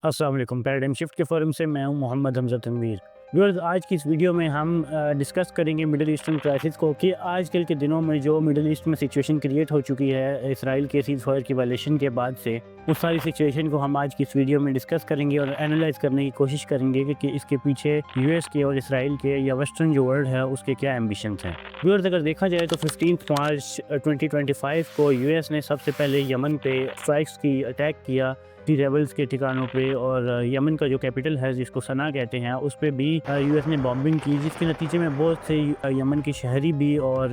السلام علیکم۔ Paradigm shift کے فورم سے میں ہوں محمد حمزہ تنویر۔ ویورز، آج کی اس ویڈیو میں ہم ڈسکس کریں گے مڈل ایسٹرن کرائسس کو کہ آج کل کے دنوں میں جو مڈل ایسٹ میں سچویشن کریٹ ہو چکی ہے اسرائیل کے سیز فائر کی وائلیشن کے بعد سے، اس ساری سچویشن کو ہم آج کی اس ویڈیو میں ڈسکس کریں گے اور اینالائز کرنے کی کوشش کریں گے کہ اس کے پیچھے یو ایس کے اور اسرائیل کے یا ویسٹرن جو ورلڈ ہے اس کے کیا ایمبیشنز ہیں۔ ویورز، اگر دیکھا جائے تو 15 مارچ 2025 کو یو ایس نے سب سے پہلے یمن پہ اسٹرائکس کی اٹیک کیا ریبلز کے ٹھکانوں پہ، اور یمن کا جو کیپٹل ہے جس کو سنا کہتے ہیں اس پہ بھی یو ایس نے بامبنگ کی، جس کے نتیجے میں بہت سے یمن کی شہری بھی اور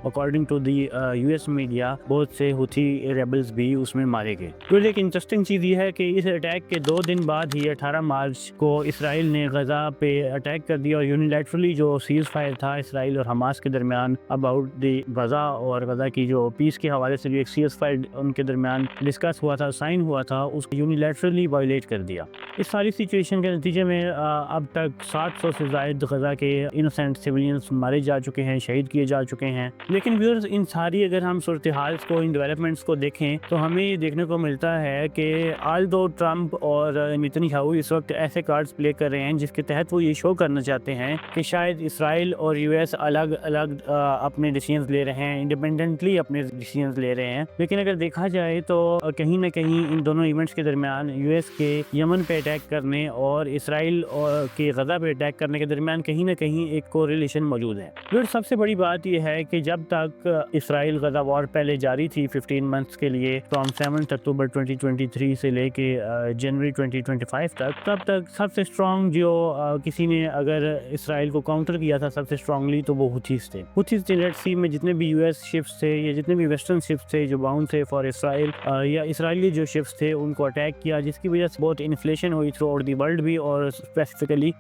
according to the U S media بہت سے ہوتھی ریبلز بھی اس میں مارے گئے۔ تو ایک انٹرسٹنگ چیز یہ ہے کہ اس اٹیک کے 2 دن بعد ہی 18 مارچ کو اسرائیل نے غزہ پہ اٹیک کر دیا، اور یونیلیٹرلی جو سیز فائر تھا اسرائیل اور حماس کے درمیان اباؤٹ دی غزہ اور غزہ کی جو پیس کے حوالے سے جو ایک سیز فائر ان کے درمیان ڈسکس ہوا تھا، سائن ہوا تھا، اس کو یونیلیٹرلی وائلیٹ کر دیا۔ اس ساری سچویشن کے نتیجے میں اب تک 700 سے زائد غزہ کے انوسینٹ سویلینز مارے جا چکے ہیں، شہید کیے جا چکے ہیں۔ لیکن ویورز، ان ساری اگر ہم صورتحال کو، ان ڈیولپمنٹس کو دیکھیں تو ہمیں یہ دیکھنے کو ملتا ہے کہ آلدو ٹرمپ اور نیتن یاہو اس وقت ایسے کارڈز پلے کر رہے ہیں جس کے تحت وہ یہ شو کرنا چاہتے ہیں کہ شاید اسرائیل اور یو ایس الگ الگ اپنے ڈیسیژنز لے رہے ہیں، انڈیپینڈنٹلی اپنے ڈیسیژنز لے رہے ہیں۔ لیکن اگر دیکھا جائے تو کہیں نہ کہیں ان دونوں ایونٹس کے درمیان یو ایس کے یمن پہ اٹیک کرنے اور اسرائیل کے غزہ پہ اٹیک کرنے کے درمیان کہیں نہ کہیں ایک کوریلیشن موجود ہے۔ پھر سب سے بڑی بات یہ ہے کہ جب تک اسرائیل غزہ وار پہلے جاری تھی 15 منتھس کے لیے، فرام 7 اکتوبر 2023 سے لے کے جنوری 2025 تک، تب تک سب سے اسٹرانگ جو کسی نے اگر اسرائیل کو کاؤنٹر کیا تھا سب سے اسٹرانگلی تو وہ ہوتھیز تھے۔ ہوتھیز نے ریڈ سی میں جتنے بھی یو ایس شپس تھے یا جتنے بھی ویسٹرن شپس تھے جو باؤنڈ تھے فار اسرائیل، یا اسرائیلی جو شپس تھے ان کو اٹیک کیا، جس کی وجہ سے بہت انفلیشن ہوئی تھرو آؤٹ دی ورلڈ بھی، اور اسپیسیفکلی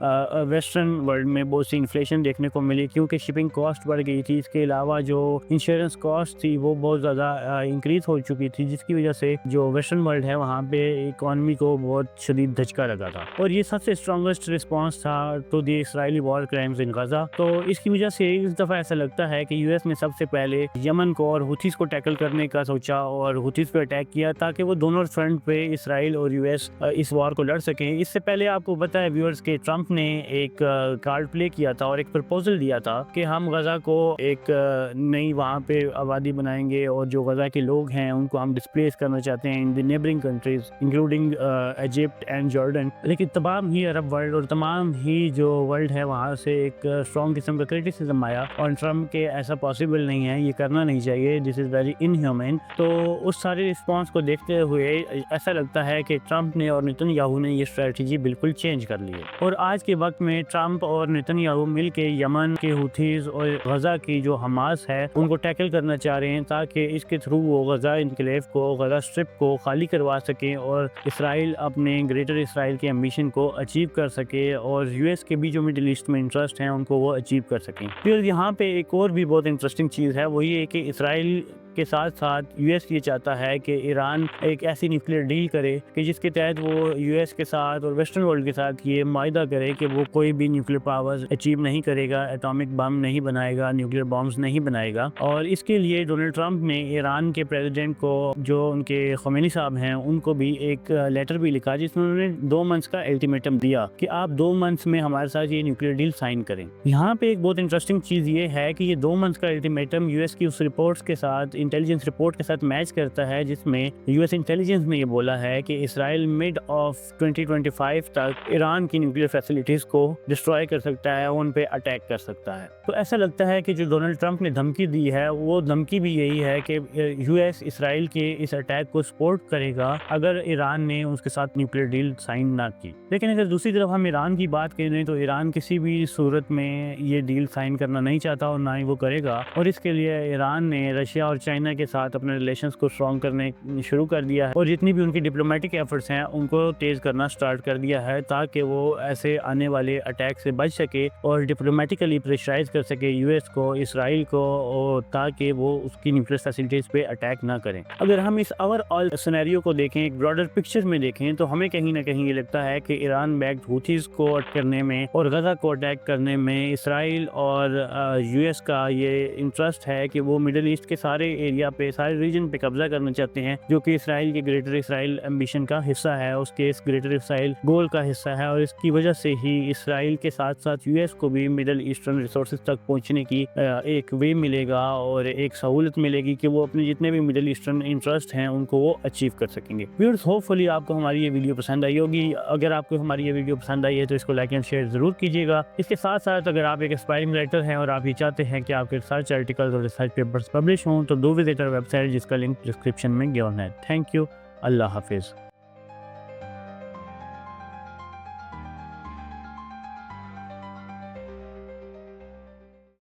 ویسٹرن ورلڈ میں بہت سی انفلیشن دیکھنے کو ملی کیونکہ شپنگ کاسٹ بڑھ گئی تھی۔ اس کے علاوہ جو انشورنس کاسٹ تھی وہ بہت زیادہ انکریز ہو چکی تھی، جس کی وجہ سے جو ویسٹرن ورلڈ ہے وہاں پہ اکانومی کو بہت شدید دھچکا لگا تھا، اور یہ سب سے اسٹرانگسٹ رسپانس تھا to the Israeli war crimes in Gaza. تو اس کی وجہ سے اس دفعہ ایسا لگتا ہے کہ یو ایس نے سب سے پہلے یمن کو اور ہوتھیز کو ٹیکل کرنے کا سوچا اور ہوتھیز پہ اٹیک کیا تاکہ وہ دونوں فرنٹ پہ اسرائیل اور یو ایس اس وار کو لڑ سکیں۔ اس سے پہلے آپ کو پتہ ہے ویورز کہ ٹرمپ نے ایک کارڈ پلے کیا تھا اور ایک پرپوزل دیا تھا کہ ہم غزہ کو ایک نئی وہاں پہ آبادی بنائیں گے، اور جو غزہ کے لوگ ہیں ان کو ہم ڈسپلیس کرنا چاہتے ہیں in the neighbouring countries including Egypt and Jordan. لیکن تمام ہی عرب ورلڈ اور تمام ہی جو ورلڈ ہے وہاں سے ایک اسٹرانگ قسم کا کرٹیسزم آیا، اور ٹرمپ کے ایسا پاسبل نہیں ہے، یہ کرنا نہیں چاہیے، دس از ویری ان ہیومن۔ تو اس سارے رسپانس کو دیکھتے ہوئے ایسا لگتا ہے کہ ٹرمپ نے اور نیتن یاہو نے یہ اسٹریٹجی بالکل چینج کر لی ہے، اور آج کے وقت میں ٹرمپ اور نیتن یاہو مل کے یمن کے ہوتھیز اور غزہ کی جو حماس ہے ان کو ٹیکل کرنا چاہ رہے ہیں تاکہ اس کے تھرو وہ غزہ انکلیو کو، غزہ اسٹرپ کو خالی کروا سکیں اور اسرائیل اپنے گریٹر اسرائیل کے ایمبیشن کو اچیو کر سکے، اور یو ایس کے بھی جو مڈل ایسٹ میں انٹرسٹ ہیں ان کو وہ اچیو کر سکیں۔ پھر یہاں پہ ایک اور بھی بہت انٹرسٹنگ چیز ہے، وہ یہ کہ اسرائیل کے ساتھ ساتھ یو ایس یہ چاہتا ہے کہ ایران ایک ایسی نیوکلیئر ڈیل کرے کہ جس کے تحت وہ یو ایس کے ساتھ اور ویسٹرن ورلڈ کے ساتھ یہ معاہدہ کرے کہ وہ کوئی بھی نیوکلیئر پاورز اچیو نہیں کرے گا، ایٹامک بم نہیں بنائے گا، نیوکلیئر بمز نہیں بنائے گا۔ اور اس کے لیے ڈونلڈ ٹرمپ نے ایران کے پریزیڈنٹ کو، جو ان کے خمینی صاحب ہیں، ان کو بھی ایک لیٹر بھی لکھا جس میں انہوں نے 2 منتھس کا الٹیمیٹم دیا کہ آپ 2 منتھس میں ہمارے ساتھ یہ نیوکلیئر ڈیل سائن کریں۔ یہاں پہ ایک بہت انٹرسٹنگ چیز یہ ہے کہ یہ 2 منتھس کا الٹیمیٹم یو ایس کی اس رپورٹس کے ساتھ، انٹیلیجنس رپورٹ کے ساتھ میچ کرتا ہے جس میں یو ایس انٹیلیجنس نے یہ بولا ہے کہ اسرائیل مڈ آف 2025 تک ایران کی نیوکلیئر فیسلٹیز کو ڈسٹروائے کر سکتا ہے، ان پہ اٹیک کر سکتا ہے۔ تو ایسا لگتا ہے کہ جو ڈونلڈ ٹرمپ نے دھمکی دی ہے وہ دھمکی بھی یہی ہے کہ یو ایس اسرائیل کے اس اٹیک کو سپورٹ کرے گا اگر ایران نے اس کے ساتھ نیوکلیئر ڈیل سائن نہ کی۔ لیکن اگر دوسری طرف ہم ایران کی بات کریں تو ایران کسی بھی صورت میں یہ ڈیل سائن کرنا نہیں چاہتا اور نہ ہی وہ کرے گا، اور اس کے لیے ایران نے رشیا اور چائنا کے ساتھ اپنے ریلیشنز کو اسٹرانگ کرنے شروع کر دیا ہے، اور جتنی بھی ان کی ڈپلومیٹک ایفرٹس ہیں ان کو تیز کرنا سٹارٹ کر دیا ہے تاکہ وہ ایسے آنے والے اٹیک سے بچ سکے اور ڈپلومیٹیکلی پریشرائز کر سکے یو ایس کو، اسرائیل کو، اور تاکہ وہ اس کی نیوکلیئر فیسلٹیز پہ اٹیک نہ کریں۔ اگر ہم اس اوور آل سینیریو کو دیکھیں، ایک براڈر پکچر میں دیکھیں، تو ہمیں کہیں نہ کہیں یہ لگتا ہے کہ ایران بیکڈ ہوتھیز کو اٹیک کرنے میں اور غزہ کو اٹیک کرنے میں اسرائیل اور یو ایس کا یہ انٹرسٹ ہے کہ وہ مڈل ایسٹ کے سارے ایریا پہ، سارے ریجن پہ قبضہ کرنا چاہتے ہیں، جو کہ اسرائیل کے گریٹر اسرائیل ایمبیشن کا حصہ ہے، اس کے اس گریٹر اسرائیل گول کا حصہ ہے، اور اس کی وجہ سے ہی اسرائیل کے ساتھ ساتھ یو ایس کو بھی مڈل ایسٹرن ریسورسز تک پہنچنے کی ایک وے ملے گا اور ایک سہولت ملے گی کہ وہ اپنے جتنے بھی مڈل ایسٹرن انٹرسٹ ہیں ان کو وہ اچیو کر سکیں گے۔ ویورز، ہوپ فلی آپ کو ہماری یہ ویڈیو پسند آئی ہوگی۔ اگر آپ کو ہماری یہ ویڈیو پسند آئی ہے تو اس کو لائک اینڈ شیئر ضرور کیجیے گا۔ اس کے ساتھ ساتھ اگر آپ ایک اسپائرنگ رائٹر ہیں اور آپ یہ چاہتے ہیں کہ آپ کے ریسرچ آرٹیکلز اور ریسرچ پیپرز پبلش ہوں تو do visit our website, جس کا لنک ڈسکرپشن میں گیون ہے۔ تھینک یو، اللہ حافظ۔